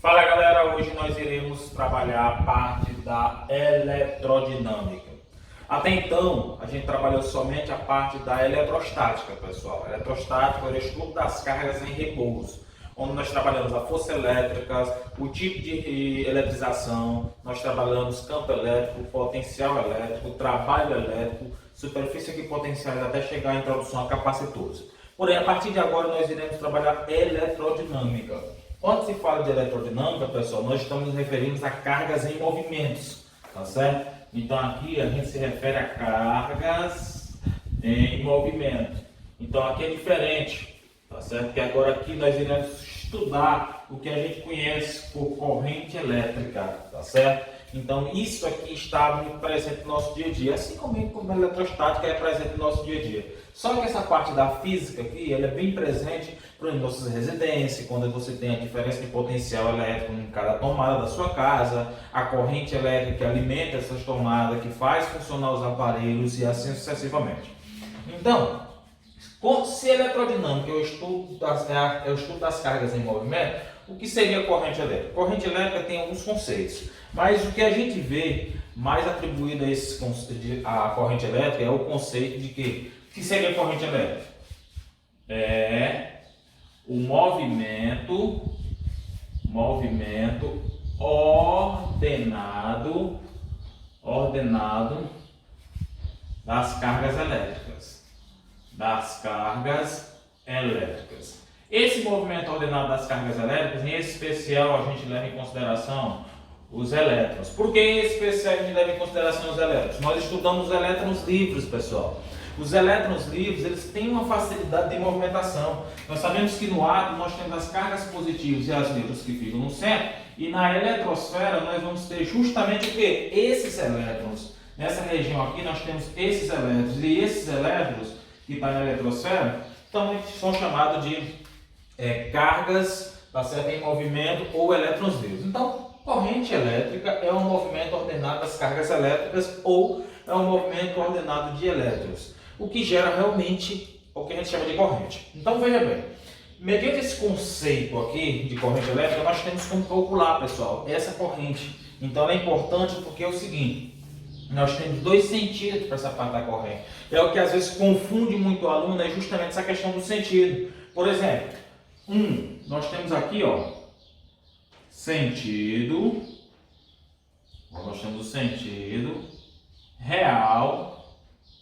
Fala galera, hoje nós iremos trabalhar a parte da eletrodinâmica. Até então, a gente trabalhou somente a parte da eletrostática, pessoal. A eletrostática é o estudo das cargas em repouso, onde nós trabalhamos a força elétrica, o tipo de eletrização, nós trabalhamos campo elétrico, potencial elétrico, trabalho elétrico, superfície equipotenciais até chegar à introdução a capacitores. Porém, a partir de agora nós iremos trabalhar eletrodinâmica. Quando se fala de eletrodinâmica, pessoal, nós estamos nos referindo a cargas em movimentos, tá certo? Então aqui a gente se refere a cargas em movimento. Então aqui é diferente, tá certo? Porque agora aqui nós iremos estudar o que a gente conhece por corrente elétrica, tá certo? Então isso aqui está muito presente no nosso dia a dia, assim como a eletrostática é presente no nosso dia a dia. Só que essa parte da física aqui, ela é bem presente para as nossas residências, quando você tem a diferença de potencial elétrico em cada tomada da sua casa, a corrente elétrica que alimenta essas tomadas, que faz funcionar os aparelhos e assim sucessivamente. Então, se eletrodinâmica é o estudo das cargas em movimento, o que seria corrente elétrica? Corrente elétrica tem alguns conceitos, mas o que a gente vê mais atribuído a corrente elétrica é o conceito de que seria corrente elétrica? É o movimento ordenado das cargas elétricas. Esse movimento ordenado das cargas elétricas, em especial, a gente leva em consideração os elétrons. Por que em especial a gente leva em consideração os elétrons? Nós estudamos os elétrons livres, pessoal. Os elétrons livres, eles têm uma facilidade de movimentação. Nós sabemos que no átomo nós temos as cargas positivas e as neutras que ficam no centro, e na eletrosfera nós vamos ter justamente o que? Esses elétrons. Nessa região aqui nós temos esses elétrons, e esses elétrons que estão na eletrosfera também são chamados de cargas, tá certo, em movimento ou elétrons livres. Então, corrente elétrica é um movimento ordenado das cargas elétricas ou é um movimento ordenado de elétrons, o que gera realmente o que a gente chama de corrente. Então, veja bem, mediante esse conceito aqui de corrente elétrica, nós temos como calcular, pessoal, essa corrente. Então, ela é importante porque é o seguinte: nós temos dois sentidos para essa parte da corrente. É o que às vezes confunde muito o aluno, é justamente essa questão do sentido. Por exemplo, nós temos aqui, sentido. Nós temos o sentido real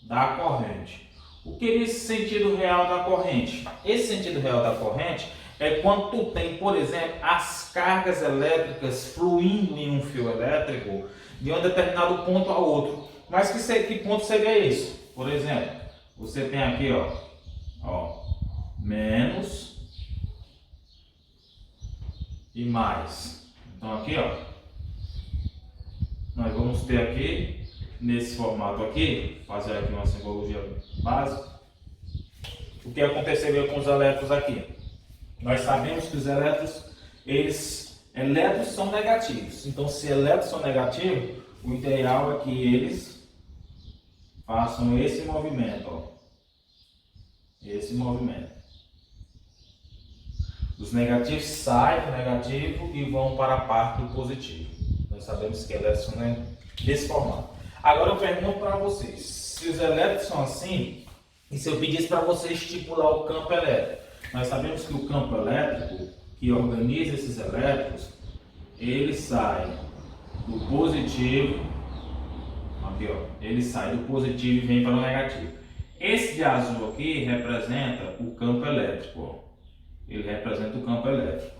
da corrente. O que é esse sentido real da corrente? Esse sentido real da corrente é quando tu tem, por exemplo, as cargas elétricas fluindo em um fio elétrico de um determinado ponto a outro. Mas que ponto seria isso? Por exemplo, você tem aqui, menos e mais. Então aqui, nós vamos ter aqui nesse formato aqui, fazer aqui uma simbologia básica. O que aconteceria com os elétrons aqui? Nós sabemos que os elétrons são negativos. Então, se elétrons são negativos, o ideal é que eles façam esse movimento, esse movimento. Os negativos saem do negativo e vão para a parte do positivo. Nós sabemos que elétrons são desse formato. Agora eu pergunto para vocês, se os elétrons são assim, e se eu pedisse para vocês estipular o campo elétrico? Nós sabemos que o campo elétrico, que organiza esses elétrons, ele sai do positivo, aqui ele sai do positivo e vem para o negativo. Esse de azul aqui representa o campo elétrico, ele representa o campo elétrico.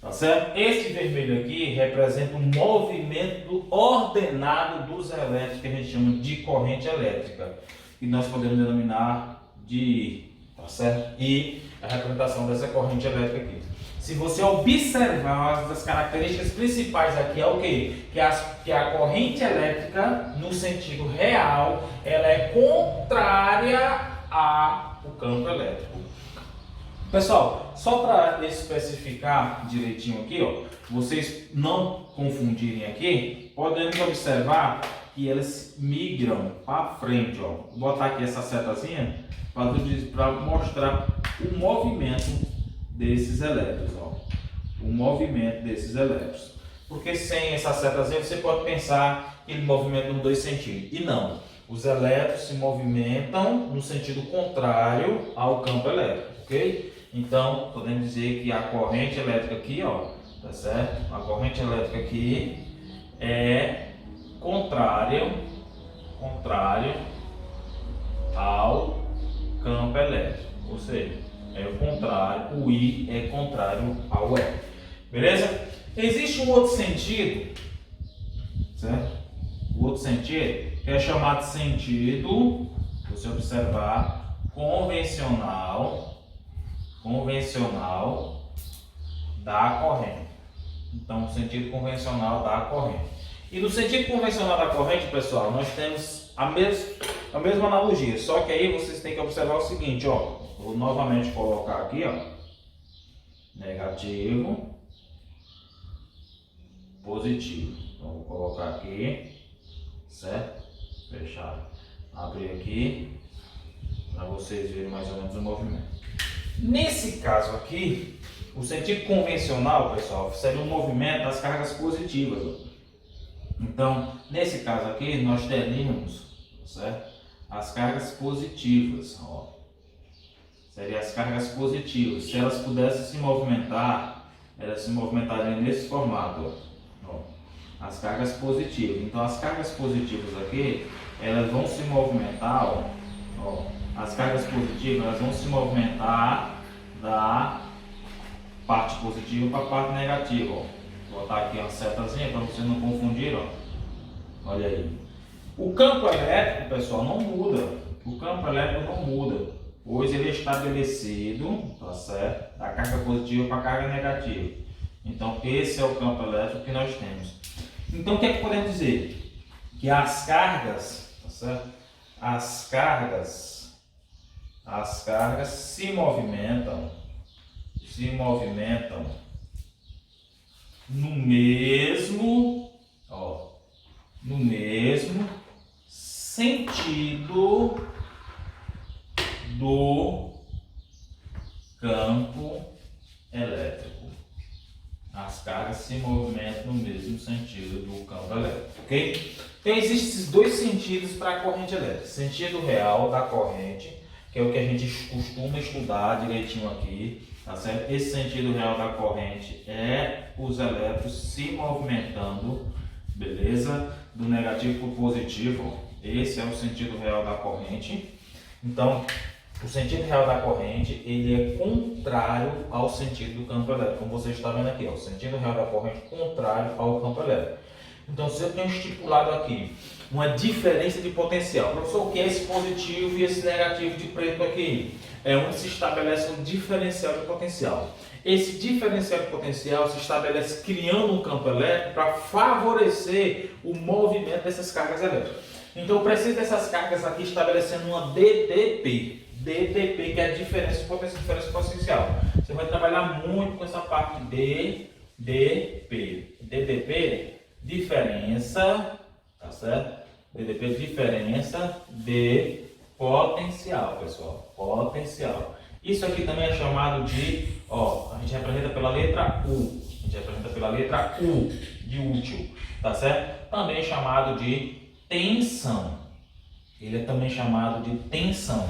Tá certo? Este vermelho aqui representa um movimento ordenado dos elétrons, que a gente chama de corrente elétrica, que nós podemos denominar de I, tá certo? E a representação dessa corrente elétrica aqui. Se você observar, as características principais aqui é o quê? Que a corrente elétrica, no sentido real, ela é contrária ao campo elétrico. Pessoal, só para especificar direitinho aqui, vocês não confundirem aqui, podemos observar que elas migram para frente. Vou botar aqui essa setazinha para mostrar o movimento desses elétrons. o movimento desses elétrons. Porque sem essa setazinha você pode pensar que ele movimenta nos dois sentidos. E não. Os elétrons se movimentam no sentido contrário ao campo elétrico, ok? Então, podemos dizer que a corrente elétrica aqui, ó, tá certo? A corrente elétrica aqui é contrário ao campo elétrico, ou seja, é o contrário, o I é contrário ao E, beleza? Existe um outro sentido, certo? O outro sentido que é chamado sentido, se você observar, convencional da corrente. Então, o sentido convencional da corrente. E no sentido convencional da corrente, pessoal, nós temos a mesma analogia, só que aí vocês têm que observar o seguinte, ó. Vou novamente colocar aqui, ó, negativo, positivo. Então, vou colocar aqui, certo? Fechar, abrir aqui, para vocês verem mais ou menos o movimento. Nesse caso aqui, o sentido convencional, pessoal, seria um movimento das cargas positivas, ó. Então, nesse caso aqui, nós teríamos, certo? As cargas positivas, ó. Seriam as cargas positivas. Se elas pudessem se movimentar, elas se movimentariam nesse formato, ó. As cargas positivas. Então, as cargas positivas aqui, elas vão se movimentar, ó. As cargas positivas, elas vão se movimentar da parte positiva para a parte negativa, ó. Vou botar aqui uma setazinha para você não confundir, ó. Olha aí. O campo elétrico, pessoal, não muda. O campo elétrico não muda, pois ele é estabelecido, tá certo? Da carga positiva para a carga negativa. Então, esse é o campo elétrico que nós temos. Então, o que é que podemos dizer? Que as cargas, tá certo? As cargas se movimentam no mesmo, ó, no mesmo sentido do campo elétrico. As cargas se movimentam no mesmo sentido do campo elétrico, ok? Então existem esses dois sentidos para a corrente elétrica. Sentido real da corrente, que é o que a gente costuma estudar direitinho aqui, tá certo? Esse sentido real da corrente é os elétrons se movimentando, beleza? Do negativo para o positivo. Esse é o sentido real da corrente. Então, o sentido real da corrente, ele é contrário ao sentido do campo elétrico, como você está vendo aqui, ó, o sentido real da corrente contrário ao campo elétrico. Então, se eu tenho estipulado aqui uma diferença de potencial, professor, o que é esse positivo e esse negativo de preto aqui? É onde se estabelece um diferencial de potencial. Esse diferencial de potencial se estabelece criando um campo elétrico para favorecer o movimento dessas cargas elétricas. Então, eu preciso dessas cargas aqui estabelecendo uma DDP. DDP, que é a diferença de potencial. Você vai trabalhar muito com essa parte de DDP. DDP, diferença, tá certo? DDP, diferença de potencial, pessoal. Potencial. Isso aqui também é chamado de, ó, a gente representa pela letra U. A gente representa pela letra U, de útil, tá certo? Também é chamado de tensão. Ele é também chamado de tensão.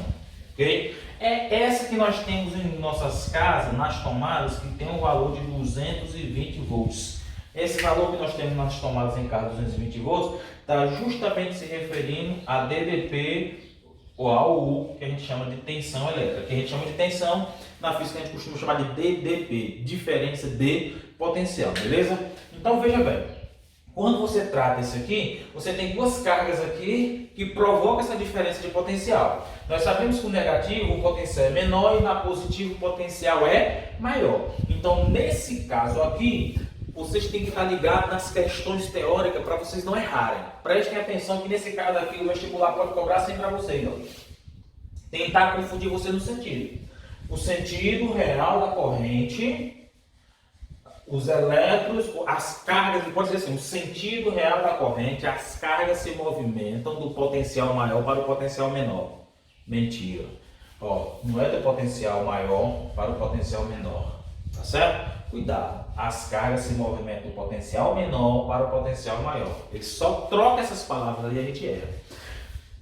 Okay? É essa que nós temos em nossas casas, nas tomadas, que tem um valor de 220 volts. Esse valor que nós temos nas tomadas em casa, 220 volts, está justamente se referindo a DDP ou ao U, que a gente chama de tensão elétrica. Que a gente chama de tensão, na física a gente costuma chamar de DDP, diferença de potencial, beleza? Então veja bem. Quando você trata isso aqui, você tem duas cargas aqui que provocam essa diferença de potencial. Nós sabemos que o negativo, o potencial é menor, e na positivo o potencial é maior. Então, nesse caso aqui, vocês têm que estar ligados nas questões teóricas para vocês não errarem. Prestem atenção que nesse caso aqui o vestibular pode cobrar sempre para vocês. Ó. Tentar confundir você no sentido. O sentido real da corrente... Os elétrons, as cargas, pode dizer assim, o sentido real da corrente, as cargas se movimentam do potencial maior para o potencial menor. Mentira. Ó, não é do potencial maior para o potencial menor. Tá certo? Cuidado. as cargas se movimentam do potencial menor para o potencial maior. Ele só troca essas palavras ali e a gente erra.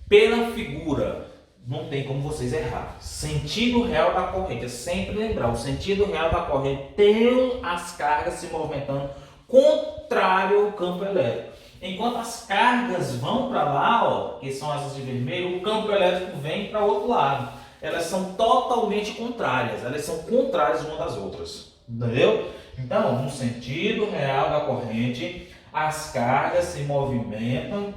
Pela figura, não tem como vocês errar. Sentido real da corrente, é sempre lembrar, o sentido real da corrente tem as cargas se movimentando contrário ao campo elétrico. Enquanto as cargas vão para lá, ó, que são as de vermelho, o campo elétrico vem para o outro lado. Elas são totalmente contrárias, elas são contrárias uma das outras. Entendeu? Então, no sentido real da corrente, as cargas se movimentam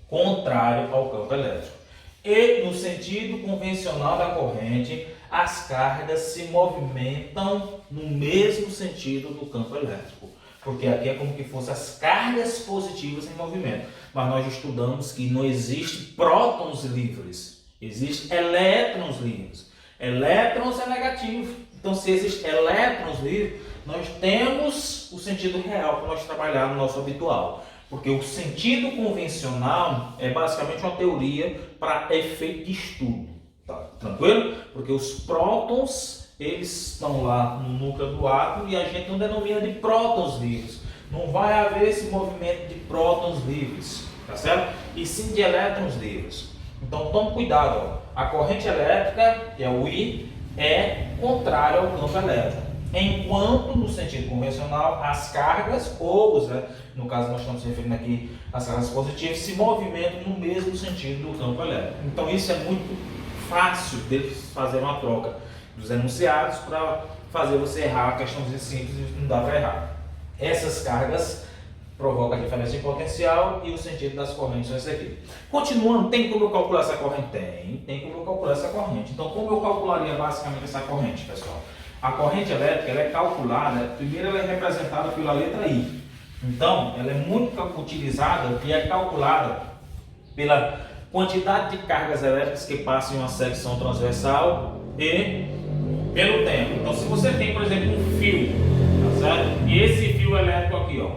contrário ao campo elétrico. E no sentido convencional da corrente, as cargas se movimentam no mesmo sentido do campo elétrico. Porque aqui é como que fossem as cargas positivas em movimento. Mas nós estudamos que não existe prótons livres, existe elétrons livres. Elétrons é negativo. Então, se existe elétrons livres, nós temos o sentido real para nós trabalhar no nosso habitual. Porque o sentido convencional é basicamente uma teoria para efeito de estudo. Tá? Tranquilo? Porque os prótons, eles estão lá no núcleo do átomo e a gente não denomina de prótons livres. Não vai haver esse movimento de prótons livres, tá certo? E sim de elétrons livres. Então tome cuidado, ó. A corrente elétrica, que é o I, é contrária ao campo elétrico. Enquanto no sentido convencional as cargas, ou no caso nós estamos referindo aqui às cargas positivas, se movimentam no mesmo sentido do campo elétrico. Então isso é muito fácil de fazer uma troca dos enunciados para fazer você errar a questãozinha simples, não dá para errar. Essas cargas provocam a diferença de potencial e o sentido das correntes são esse aqui. Continuando, tem como eu calcular essa corrente? Tem como eu calcular essa corrente. Então como eu calcularia basicamente essa corrente, pessoal? A corrente elétrica ela é calculada, primeiro ela é representada pela letra I. Então, ela é muito utilizada e é calculada pela quantidade de cargas elétricas que passam em uma secção transversal e pelo tempo. Então, se você tem, por exemplo, um fio, tá certo? E esse fio elétrico aqui, ó,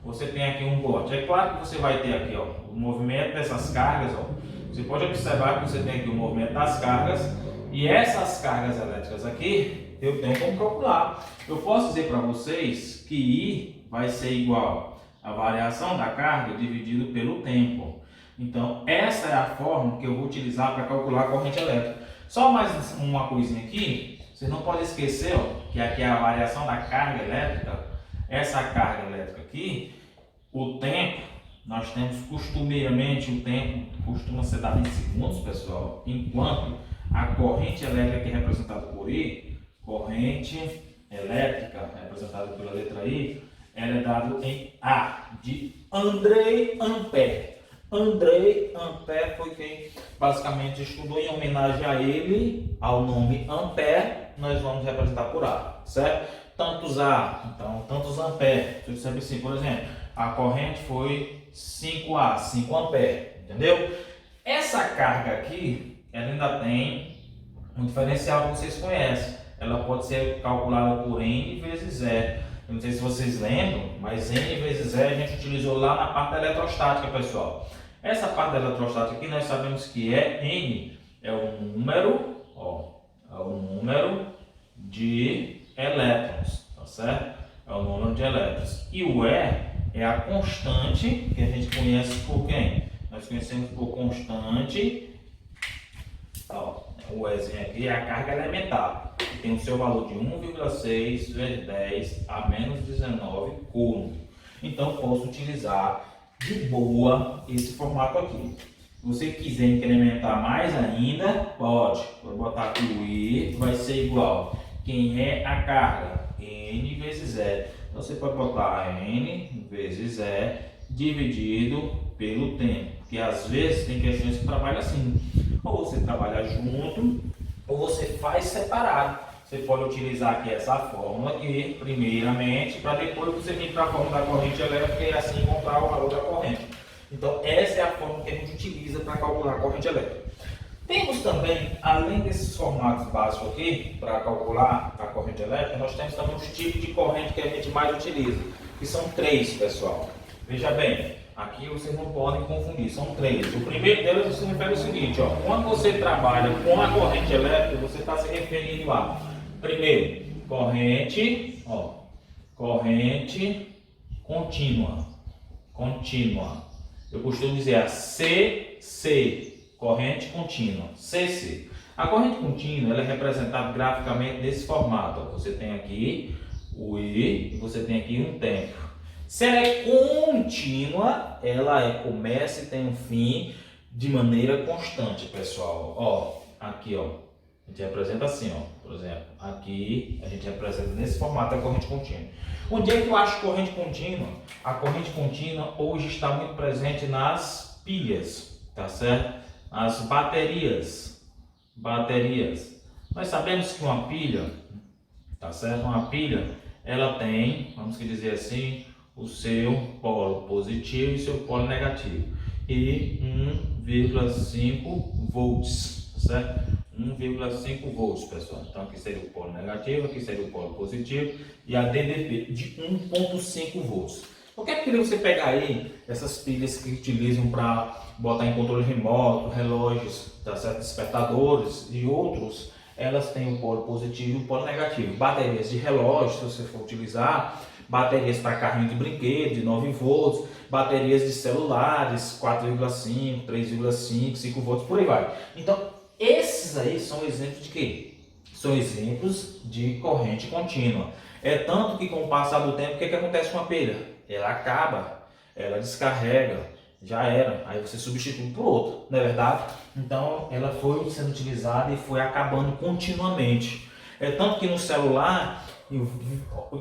você tem aqui um bote. É claro que você vai ter aqui, ó, o movimento dessas cargas, ó. Você pode observar que você tem aqui o movimento das cargas e essas cargas elétricas aqui eu tenho como calcular. Eu posso dizer para vocês que I vai ser igual a variação da carga dividido pelo tempo. Então, essa é a forma que eu vou utilizar para calcular a corrente elétrica. Só mais uma coisinha aqui, vocês não podem esquecer, ó, que aqui é a variação da carga elétrica. Essa carga elétrica aqui, o tempo, nós temos costumeiramente, o tempo costuma ser dado em segundos, pessoal, enquanto a corrente elétrica que é representada por I, corrente elétrica, representada pela letra I, ela é dada em A, de André Ampère. André Ampère foi quem basicamente estudou, em homenagem a ele, ao nome Ampère, nós vamos representar por A, certo? Tantos A, então tantos Ampère. Você sabe assim, por exemplo, a corrente foi 5A, 5 Ampère, entendeu? Essa carga aqui, ela ainda tem um diferencial que vocês conhecem. Ela pode ser calculada por N vezes E. Eu não sei se vocês lembram, mas N vezes E a gente utilizou lá na parte da eletrostática, pessoal. Essa parte da eletrostática aqui nós sabemos que é N, é o número, ó, é o número de elétrons, tá certo? É o número de elétrons. E o E é a constante que a gente conhece por quem? Nós conhecemos por constante, ó, o Ezinho aqui é a carga elementar, que tem o seu valor de 1,6 vezes 10 a menos 19 coulomb. Então posso utilizar de boa esse formato aqui. Se você quiser incrementar mais ainda, pode. Vou botar aqui o I, vai ser igual. Quem é a carga? N vezes E. Então você pode botar N vezes E dividido pelo tempo. Porque às vezes tem questões que trabalham assim. Ou você trabalha junto, ou você faz separado. Você pode utilizar aqui essa fórmula aqui, primeiramente, para depois você vir para a fórmula da corrente elétrica e assim encontrar o valor da corrente. Então, essa é a fórmula que a gente utiliza para calcular a corrente elétrica. Temos também, além desses formatos básicos aqui, para calcular a corrente elétrica, nós temos também os tipos de corrente que a gente mais utiliza, que são 3, pessoal. Veja bem, aqui vocês não podem confundir, são 3. O primeiro deles se refere ao seguinte, ó, quando você trabalha com a corrente elétrica, você está se referindo a, primeiro, corrente corrente contínua. Eu costumo dizer a CC, corrente contínua, CC. A corrente contínua ela é representada graficamente desse formato. Você tem aqui o I e você tem aqui um tempo. Se ela é contínua, ela começa e tem um fim de maneira constante, pessoal. Ó, aqui, ó, a gente representa assim, ó, por exemplo. Aqui a gente representa nesse formato a corrente contínua. Onde é que eu acho corrente contínua? A corrente contínua hoje está muito presente nas pilhas, tá certo? As baterias. Nós sabemos que uma pilha, tá certo? Uma pilha, ela tem, vamos dizer assim, o seu polo positivo e seu polo negativo. E 1,5 volts, certo? 1,5 volts, pessoal. Então aqui seria o polo negativo, aqui seria o polo positivo e a DDP de 1,5 volts. Qualquer pilha você pegar aí, essas pilhas que utilizam para botar em controle remoto, relógios, tá certo? Despertadores e outros, elas têm o polo positivo e o polo negativo. Baterias de relógio, se você for utilizar, baterias para carrinho de brinquedo de 9 volts, baterias de celulares 4,5, 3,5, 5 volts, por aí vai. Então, esses aí são exemplos de quê? São exemplos de corrente contínua. É tanto que com o passar do tempo, o que acontece com a pilha? Ela acaba, ela descarrega, já era. Aí você substitui por outro, não é verdade? Então ela foi sendo utilizada e foi acabando continuamente. É tanto que no celular,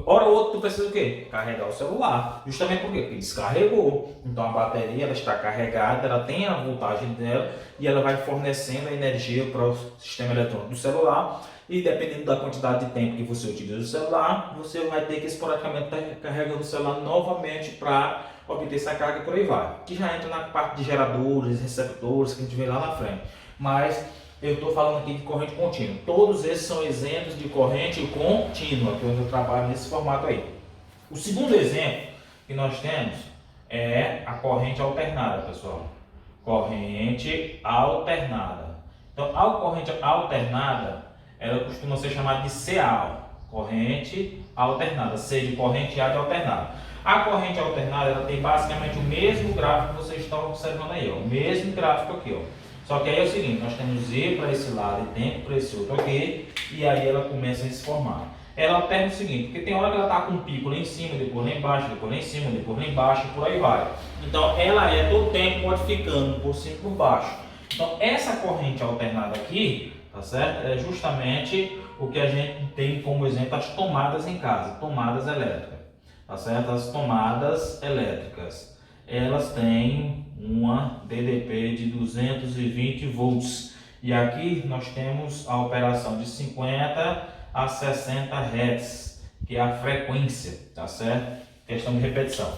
hora ou outra tu precisa o quê? Carregar o celular. Justamente por quê? Porque descarregou. Então a bateria ela está carregada, ela tem a voltagem dela e ela vai fornecendo a energia para o sistema eletrônico do celular. E dependendo da quantidade de tempo que você utiliza o celular, você vai ter que esporadicamente estar carregando o celular novamente para obter essa carga e por aí vai. Que já entra na parte de geradores, receptores que a gente vê lá na frente. Mas eu estou falando aqui de corrente contínua. Todos esses são exemplos de corrente contínua, que eu trabalho nesse formato aí. O segundo exemplo que nós temos é a corrente alternada, pessoal. Corrente alternada. Então, a corrente alternada, ela costuma ser chamada de CA, corrente alternada, C de corrente, A de alternada. A corrente alternada ela tem basicamente o mesmo gráfico que vocês estão observando aí, ó, o mesmo gráfico aqui, ó. Só que aí é o seguinte, nós temos E para esse lado e tempo para esse outro aqui, e aí ela começa a se formar. Ela alterna o seguinte, porque tem hora que ela está com um pico lá em cima, depois lá embaixo, depois lá em cima, depois lá embaixo e por aí vai. Então ela é todo tempo modificando por cima e por baixo. Então essa corrente alternada aqui, tá certo? É justamente o que a gente tem como exemplo as tomadas em casa, tomadas elétricas, tá certo? As tomadas elétricas, elas têm uma DDP de 220 volts e aqui nós temos a operação de 50 a 60 Hz, que é a frequência, tá certo? Questão de repetição.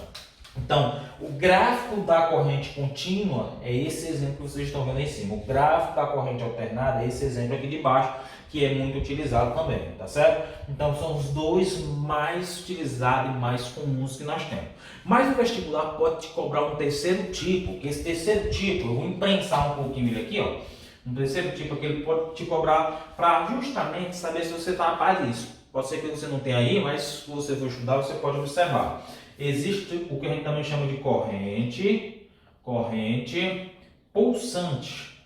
Então, o gráfico da corrente contínua é esse exemplo que vocês estão vendo aí em cima. O gráfico da corrente alternada é esse exemplo aqui de baixo, que é muito utilizado também, tá certo? Então, são os dois mais utilizados e mais comuns que nós temos. Mas o vestibular pode te cobrar um terceiro tipo, que esse terceiro tipo, eu vou imprensar um pouquinho ele aqui, ó. Um terceiro tipo que ele pode te cobrar para justamente saber se você está a par disso. Pode ser que você não tenha aí, mas se você for estudar, você pode observar. Existe o que a gente também chama de corrente pulsante.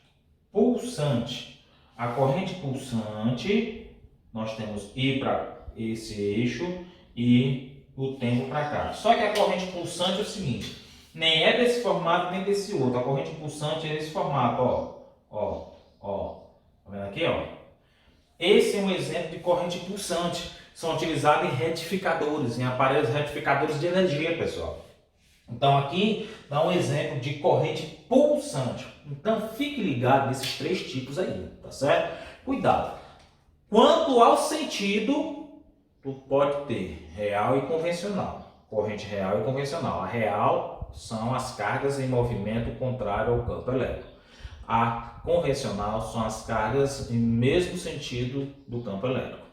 A corrente pulsante, nós temos I para esse eixo e o tempo para cá. Só que a corrente pulsante é o seguinte, nem é desse formato nem desse outro. A corrente pulsante é desse formato, ó. Tá vendo aqui, ó? Esse é um exemplo de corrente pulsante. São utilizados em retificadores, em aparelhos retificadores de energia, pessoal. Então aqui dá um exemplo de corrente pulsante. Então fique ligado nesses três tipos aí, tá certo? Cuidado. Quanto ao sentido, tu pode ter real e convencional. Corrente real e convencional. A real são as cargas em movimento contrário ao campo elétrico. A convencional são as cargas em mesmo sentido do campo elétrico.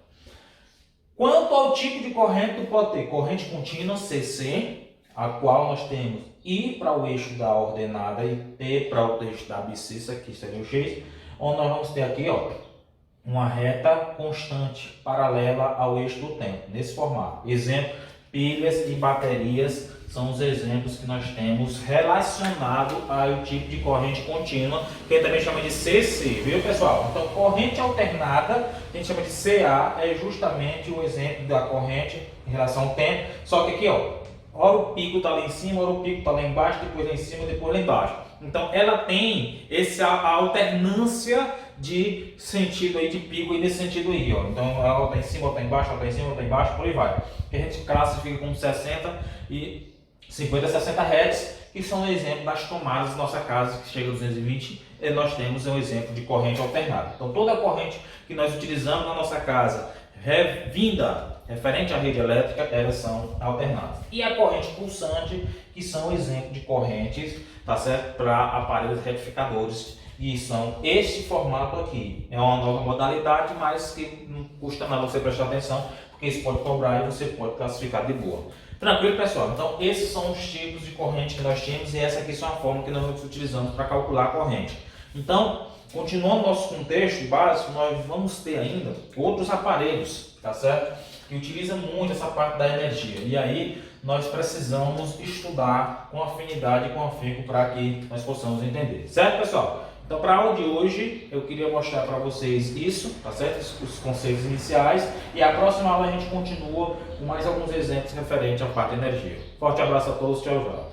Quanto ao tipo de corrente, tu pode ter corrente contínua, CC, a qual nós temos I para o eixo da ordenada e T para o eixo da abscissa, aqui seria o X, onde nós vamos ter aqui, ó, uma reta constante, paralela ao eixo do tempo, nesse formato. Exemplo, Pilhas e baterias são os exemplos que nós temos relacionado ao tipo de corrente contínua, que também chama de CC, viu pessoal? Então, corrente alternada, a gente chama de CA, é justamente o exemplo da corrente em relação ao tempo, só que aqui, ó, ora o pico está lá em cima, ora o pico está lá embaixo, depois lá em cima, depois lá embaixo. Então, ela tem essa alternância de sentido aí, de pico e desse sentido aí, ó. Então, ela está em cima, ela está embaixo, ela está em cima, ela está embaixo, por aí vai. Que a gente classifica como 60 e 50, 60 Hz, que são o exemplo das tomadas da nossa casa, que chega a 220, e nós temos um exemplo de corrente alternada. Então, toda a corrente que nós utilizamos na nossa casa, referente à rede elétrica, elas são alternadas. E a corrente pulsante, que são exemplo de correntes, tá certo? Para aparelhos retificadores, e são este formato aqui. É uma nova modalidade, mas que não custa nada você prestar atenção, porque isso pode cobrar e você pode classificar de boa. Tranquilo, pessoal? Então, esses são os tipos de corrente que nós temos e essa aqui são a forma que nós utilizamos para calcular a corrente. Então, continuando nosso contexto básico, nós vamos ter ainda outros aparelhos, tá certo? Que utilizam muito essa parte da energia. E aí, nós precisamos estudar com afinidade e com afinco para que nós possamos entender. Certo, pessoal? Então, para a aula de hoje, eu queria mostrar para vocês isso, tá certo? Os conceitos iniciais. E a próxima aula a gente continua com mais alguns exemplos referentes à parte de energia. Forte abraço a todos, tchau, tchau.